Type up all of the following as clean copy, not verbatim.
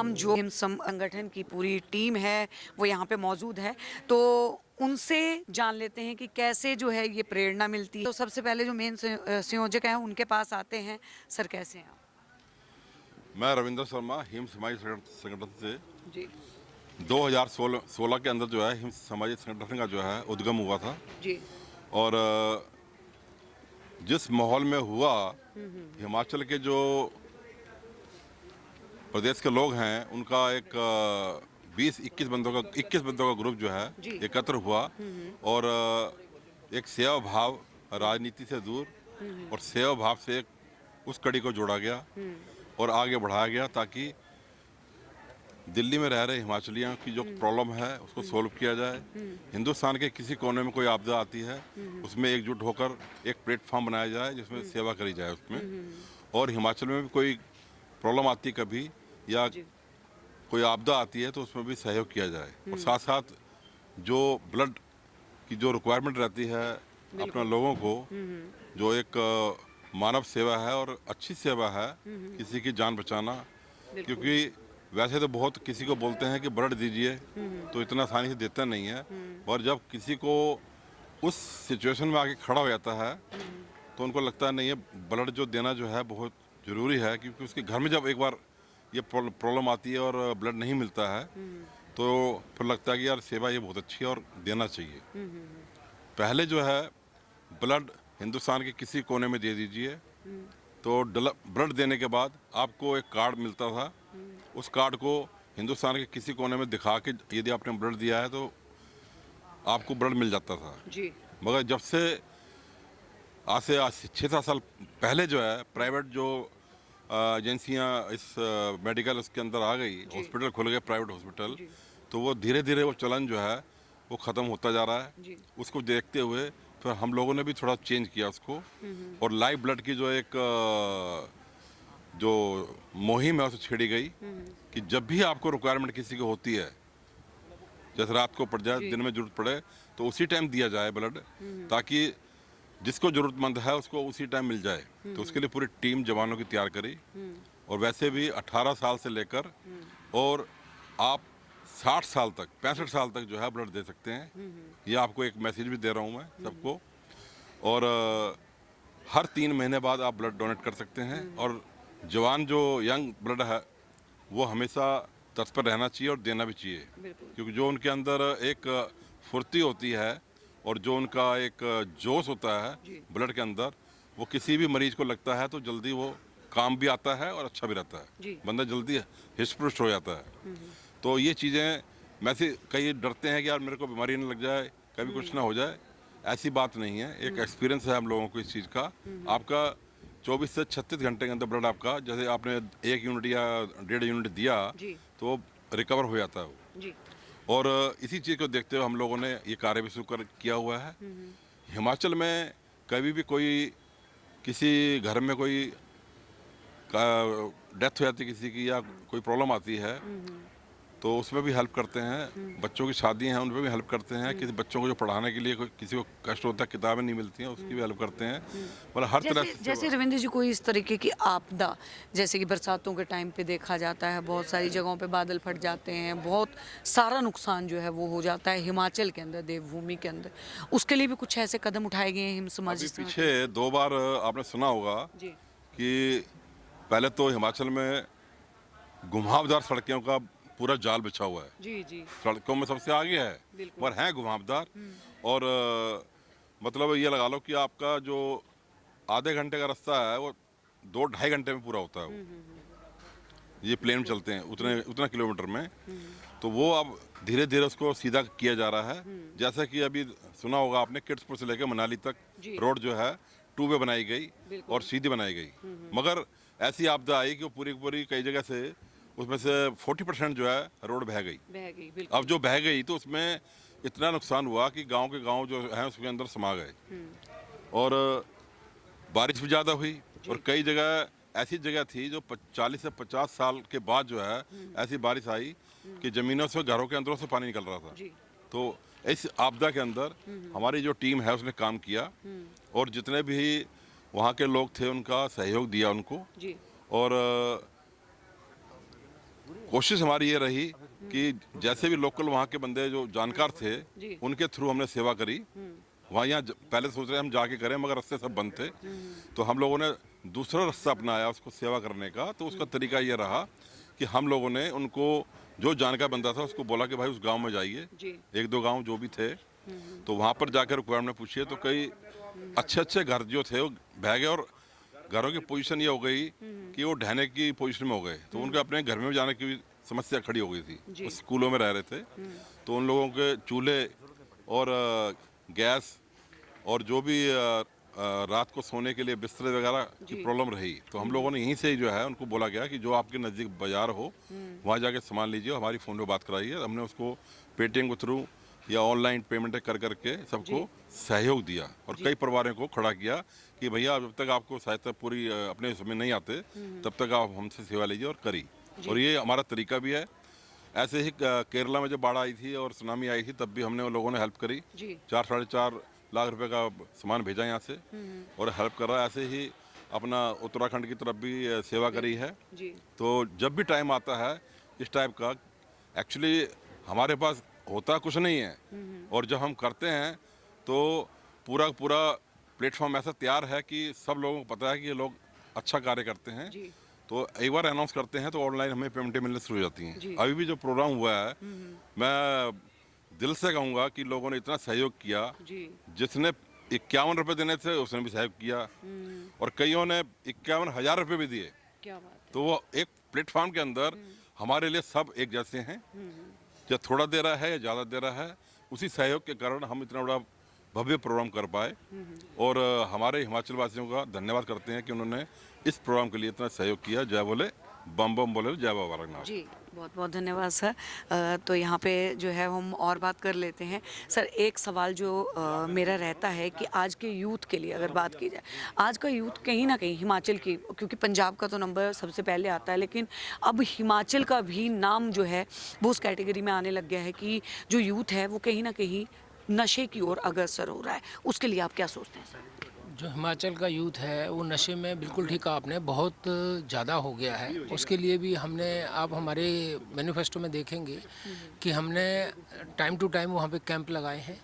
तमाम जो हिम संगठन की पूरी टीम है वो यहाँ पे मौजूद है, तो उनसे जान लेते हैं कि कैसे जो है ये प्रेरणा मिलती है। तो सबसे पहले जो मेन संयोजक हैं उनके पास आते हैं। सर कैसे हैं आप? मैं रविंद्र शर्मा हिम समाजी संगठन से जी 2016 के अंदर जो है हिम समाजी संगठन का जो है उद्गम हुआ था। जी। और जिस माहौल में हुआ, हिमाचल के जो प्रदेश के लोग हैं उनका एक 21 बंदों का ग्रुप जो है जी। एकत्र हुआ। और एक सेवा भाव, राजनीति से दूर और सेवा भाव से एक उस कड़ी को जोड़ा गया और आगे बढ़ाया गया ताकि दिल्ली में रह रहे हिमाचलियों की जो प्रॉब्लम है उसको सोल्व किया जाए। हिंदुस्तान के किसी कोने में कोई आपदा आती है उसमें एकजुट होकर एक प्लेटफॉर्म बनाया जाए जिसमें सेवा करी जाए उसमें। और हिमाचल में भी कोई प्रॉब्लम आती है कभी या जी। कोई आपदा आती है तो उसमें भी सहयोग किया जाए। और साथ साथ जो ब्लड की जो रिक्वायरमेंट रहती है अपना लोगों को, जो एक मानव सेवा है और अच्छी सेवा है किसी की जान बचाना। क्योंकि वैसे तो बहुत किसी को बोलते हैं कि ब्लड दीजिए तो इतना आसानी से देता नहीं है, और जब किसी को उस सिचुएशन में आके खड़ा हो जाता है तो उनको लगता है नहीं है ब्लड जो देना जो है बहुत ज़रूरी है। क्योंकि उसके घर में जब एक बार ये प्रॉब्लम आती है और ब्लड नहीं मिलता है तो फिर लगता है कि यार सेवा ये बहुत अच्छी है और देना चाहिए। पहले जो है ब्लड हिंदुस्तान के किसी कोने में दे दीजिए तो ब्लड देने के बाद आपको एक कार्ड मिलता था। उस कार्ड को हिंदुस्तान के किसी कोने में दिखा के यदि आपने ब्लड दिया है तो आपको ब्लड मिल जाता था। जी। मगर जब से आज 6-7 साल पहले जो है प्राइवेट जो एजेंसियां इस मेडिकल उसके अंदर आ गई, हॉस्पिटल खुल गए प्राइवेट हॉस्पिटल, तो वो धीरे धीरे वो चलन जो है वो ख़त्म होता जा रहा है। उसको देखते हुए फिर हम लोगों ने भी थोड़ा चेंज किया उसको। और लाइव ब्लड की जो एक जो मुहिम है उसे छेड़ी गई कि जब भी आपको रिक्वायरमेंट किसी की होती है, जैसे रात को पड़ जाए, दिन में जरूरत पड़े, तो उसी टाइम दिया जाए ब्लड, ताकि जिसको जरूरतमंद है उसको उसी टाइम मिल जाए। तो उसके लिए पूरी टीम जवानों की तैयार करी। और वैसे भी 18 साल से लेकर और आप 60 साल तक, 65 साल तक जो है ब्लड दे सकते हैं। ये आपको एक मैसेज भी दे रहा हूँ मैं सबको। और हर 3 महीने बाद आप ब्लड डोनेट कर सकते हैं। और जवान जो यंग ब्लड है वो हमेशा तत्पर रहना चाहिए और देना भी चाहिए। क्योंकि जो उनके अंदर एक फुर्ती होती है और जो उनका एक जोश होता है ब्लड के अंदर, वो किसी भी मरीज को लगता है तो जल्दी वो काम भी आता है और अच्छा भी रहता है, बंदा जल्दी हिष्ट-पुष्ट हो जाता है। तो ये चीज़ें, मैं से कई डरते हैं कि यार मेरे को बीमारी न लग जाए, कभी कुछ ना हो जाए। ऐसी बात नहीं है, एक एक्सपीरियंस है हम लोगों को इस चीज़ का। आपका 24 से 36 घंटे के अंदर ब्लड आपका, जैसे आपने 1 यूनिट या 1.5 यूनिट दिया तो रिकवर हो जाता है वो। और इसी चीज़ को देखते हुए हम लोगों ने ये कार्य भी शुरू किया हुआ है। हिमाचल में कभी भी कोई किसी घर में कोई डेथ हो जाती है किसी की या कोई प्रॉब्लम आती है तो उसमें भी हेल्प करते हैं। बच्चों की शादी हैं उनमें भी हेल्प करते हैं। किसी बच्चों को जो पढ़ाने के लिए कोई किसी को कष्ट होता है, किताबें नहीं मिलती हैं, उसकी भी हेल्प करते हैं। मतलब हर तरह से जैसे रविंद्र जी, कोई इस तरीके की आपदा जैसे कि बरसातों के टाइम पे देखा जाता है, बहुत सारी जगहों पे बादल फट जाते हैं, बहुत सारा नुकसान जो है वो हो जाता है हिमाचल के अंदर, देवभूमि के अंदर, उसके लिए भी कुछ ऐसे कदम उठाए गए हैं हिम समाजी अभी पीछे 2 बार आपने सुना होगा जी कि पहले तो हिमाचल में घुमावदार सड़कों का पूरा जाल बिछा हुआ है। जी सड़कों में सबसे आगे है, बिल्कुल। पर हैं घुमावदार। और मतलब ये लगा लो कि आपका जो आधे घंटे का रास्ता है वो 2-2.5 घंटे में पूरा होता है वो। ये प्लेन में चलते हैं उतना किलोमीटर में। तो वो अब धीरे धीरे उसको सीधा किया जा रहा है। जैसा कि अभी सुना होगा आपने, किड्सपुर से लेकर मनाली तक रोड जो है 2 वे बनाई गई और सीधी बनाई गई। मगर ऐसी आपदा आई कि वो पूरी की पूरी कई जगह से उसमें से 40% जो है रोड बह गई। अब जो बह गई तो उसमें इतना नुकसान हुआ कि गांव के गांव जो हैं उसके अंदर समा गए। और बारिश भी ज़्यादा हुई और कई जगह ऐसी जगह थी जो 40 से 50 साल के बाद जो है ऐसी बारिश आई कि ज़मीनों से, घरों के अंदरों से पानी निकल रहा था। तो इस आपदा के अंदर हमारी जो टीम है उसने काम किया और जितने भी वहाँ के लोग थे उनका सहयोग दिया उनको। और कोशिश हमारी ये रही कि जैसे भी लोकल वहाँ के बंदे जो जानकार थे जी। उनके थ्रू हमने सेवा करी। वहाँ यहाँ पहले सोच रहे हम जाके करें मगर रास्ते सब बंद थे, तो हम लोगों ने दूसरा रास्ता अपनाया उसको सेवा करने का। तो उसका तरीका ये रहा कि हम लोगों ने उनको जो जानकार बंदा था उसको बोला कि भाई उस गांव में जाइए, जी। एक दो गांव जो भी थे, तो वहाँ पर जाकर रिक्वायरमेंट पूछिए। तो कई अच्छे अच्छे घर जो थे वो बह गए और घरों की पोजीशन ये हो गई कि वो ढहने की पोजीशन में हो गए। तो उनके अपने घर में भी जाने की भी समस्या खड़ी हो गई थी। जी। वो स्कूलों में रह रहे थे, तो उन लोगों के चूल्हे और गैस और जो भी रात को सोने के लिए बिस्तर वगैरह की जी। प्रॉब्लम रही। तो हम लोगों ने यहीं से ही जो है उनको बोला गया कि जो आपके नज़दीक बाजार हो वहाँ जाके सामान लीजिए, हमारी फ़ोन पे बात कराइए। हमने उसको पेटीएम के थ्रू या ऑनलाइन पेमेंट कर करके सबको सहयोग दिया और कई परिवारों को खड़ा किया कि भैया जब तक आपको सहायता पूरी अपने समय नहीं आते तब तक आप हमसे सेवा लीजिए और करी। और ये हमारा तरीका भी है। ऐसे ही केरला में जब बाढ़ आई थी और सुनामी आई थी तब भी हमने उन लोगों ने हेल्प करी। जी। 4-4.5 लाख रुपए का सामान भेजा यहाँ से और हेल्प कर रहा है। ऐसे ही अपना उत्तराखंड की तरफ भी सेवा करी है। जी। तो जब भी टाइम आता है इस टाइप का, एक्चुअली हमारे पास होता कुछ नहीं है और जब हम करते हैं तो पूरा पूरा प्लेटफॉर्म ऐसा तैयार है कि सब लोगों को पता है कि ये लोग अच्छा कार्य करते हैं। जी। तो एक बार अनाउंस करते हैं तो ऑनलाइन हमें पेमेंटें मिलने शुरू हो जाती जी। हैं। अभी भी जो प्रोग्राम हुआ है मैं दिल से कहूँगा कि लोगों ने इतना सहयोग किया। जी। जिसने 51 रुपये देने थे उसने भी सहयोग किया और कईयों ने 51,000 रुपये भी दिए। क्या बात है। तो वो एक प्लेटफॉर्म के अंदर हमारे लिए सब एक जैसे हैं। या थोड़ा दे रहा है या ज़्यादा दे रहा है, उसी सहयोग के कारण हम इतना बड़ा भव्य प्रोग्राम कर पाए। और हमारे हिमाचल वासियों का धन्यवाद करते हैं कि उन्होंने इस प्रोग्राम के लिए इतना सहयोग किया। जय बोले, बम बम बोले, जय बाबा बालकनाथ। जी, बहुत बहुत धन्यवाद सर। तो यहाँ पे जो है हम और बात कर लेते हैं। सर एक सवाल जो मेरा रहता है कि आज के यूथ के लिए अगर बात की जाए, आज का यूथ कहीं ना कहीं हिमाचल की, क्योंकि पंजाब का तो नंबर सबसे पहले आता है, लेकिन अब हिमाचल का भी नाम जो है वो उस कैटेगरी में आने लग गया है कि जो यूथ है वो कहीं ना कहीं नशे की ओर अग्रसर हो रहा है। उसके लिए आप क्या सोचते हैं सर? जो हिमाचल का यूथ है वो नशे में बिल्कुल ठीक कहा आपने, बहुत ज़्यादा हो गया है। उसके लिए भी हमने, आप हमारे मैनिफेस्टो में देखेंगे कि हमने टाइम टू टाइम वहाँ पे कैंप लगाए हैं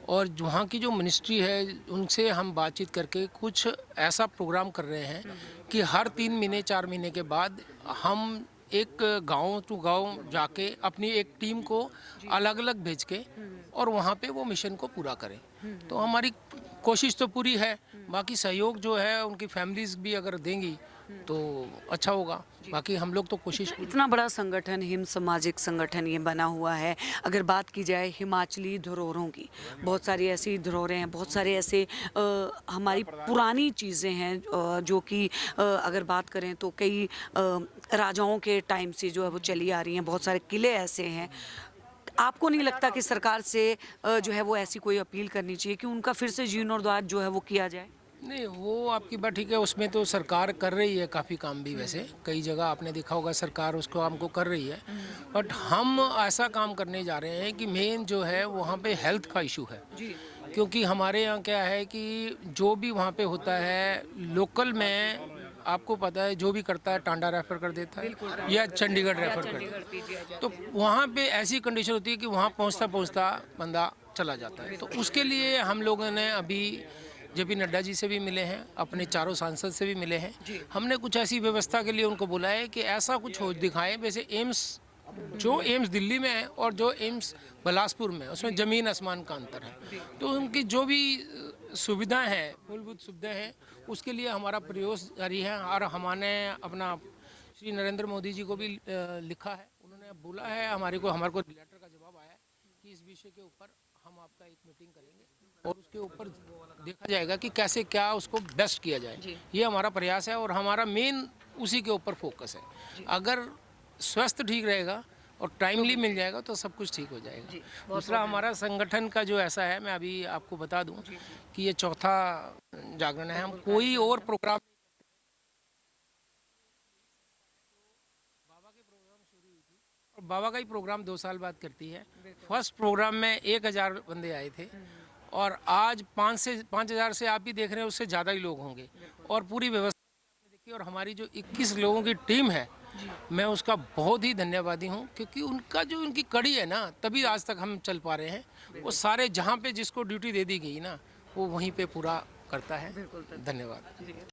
और वहाँ की जो मिनिस्ट्री है उनसे हम बातचीत करके कुछ ऐसा प्रोग्राम कर रहे हैं कि हर 3 महीने 4 महीने के बाद हम एक गांव टू गांव जाके अपनी एक टीम को अलग अलग भेज के और वहाँ पे वो मिशन को पूरा करें। तो हमारी कोशिश तो पूरी है, बाकी सहयोग जो है उनकी फैमिलीज भी अगर देंगी तो अच्छा होगा। बाकी हम लोग तो कोशिश पूरी। इतना बड़ा संगठन, हिम सामाजिक संगठन ये बना हुआ है। अगर बात की जाए हिमाचली धरोहरों की, बहुत सारी ऐसी धरोहरें हैं, बहुत सारे ऐसे हमारी पुरानी चीज़ें हैं जो कि अगर बात करें तो कई राजाओं के टाइम से जो है वो चली आ रही हैं। बहुत सारे किले ऐसे हैं। आपको नहीं लगता कि सरकार से जो है वो ऐसी कोई अपील करनी चाहिए कि उनका फिर से जीर्णोद्धार जो है वो किया जाए? नहीं, वो आपकी बात ठीक है, उसमें तो सरकार कर रही है काफ़ी काम भी। वैसे कई जगह आपने देखा होगा सरकार उसको हमको कर रही है, बट हम ऐसा काम करने जा रहे हैं कि मेन जो है वहाँ पे हेल्थ का इशू है। जी। क्योंकि हमारे यहाँ क्या है कि जो भी वहाँ पे होता है लोकल में, आपको पता है जो भी करता है टांडा रेफर कर देता है या चंडीगढ़ रेफर कर देता है। तो वहाँ पे ऐसी कंडीशन होती है कि वहाँ पहुँचता पहुँचता बंदा चला जाता है। तो उसके लिए हम लोगों ने अभी जेपी नड्डा जी से भी मिले हैं, अपने चारों सांसद से भी मिले हैं। हमने कुछ ऐसी व्यवस्था के लिए उनको बोला है कि ऐसा कुछ हो दिखाएं। वैसे एम्स, जो एम्स दिल्ली में है और जो एम्स बिलासपुर में है, उसमें ज़मीन आसमान का अंतर है। तो उनकी जो भी सुविधाएं हैं, मूलभूत सुविधाएं हैं, उसके लिए हमारा प्रयास जारी है। और हमने अपना श्री नरेंद्र मोदी जी को भी लिखा है। उन्होंने बोला है हमारे को लेटर का जवाब आया है कि इस विषय के ऊपर हम आपका एक मीटिंग करेंगे और उसके ऊपर देखा जाएगा कि कैसे क्या उसको बेस्ट किया जाए। ये हमारा प्रयास है और हमारा मेन उसी के ऊपर फोकस है। अगर स्वास्थ्य ठीक रहेगा और टाइमली मिल जाएगा तो सब कुछ ठीक हो जाएगा। दूसरा हमारा संगठन का जो ऐसा है, मैं अभी आपको बता दूं कि ये चौथा जागरण है। हम कोई और प्रोग्राम, और बाबा का ही प्रोग्राम 2 साल बाद करती है। फर्स्ट प्रोग्राम में 1000 बंदे आए थे और आज 5,000 से आप भी देख रहे हैं उससे ज़्यादा ही लोग होंगे। और पूरी व्यवस्था आपने देखी। और हमारी जो 21 लोगों की टीम है मैं उसका बहुत ही धन्यवादी हूँ, क्योंकि उनका जो उनकी कड़ी है ना, तभी आज तक हम चल पा रहे हैं। वो सारे जहाँ पे जिसको ड्यूटी दे दी गई ना, वो वहीं पे पूरा करता है। धन्यवाद।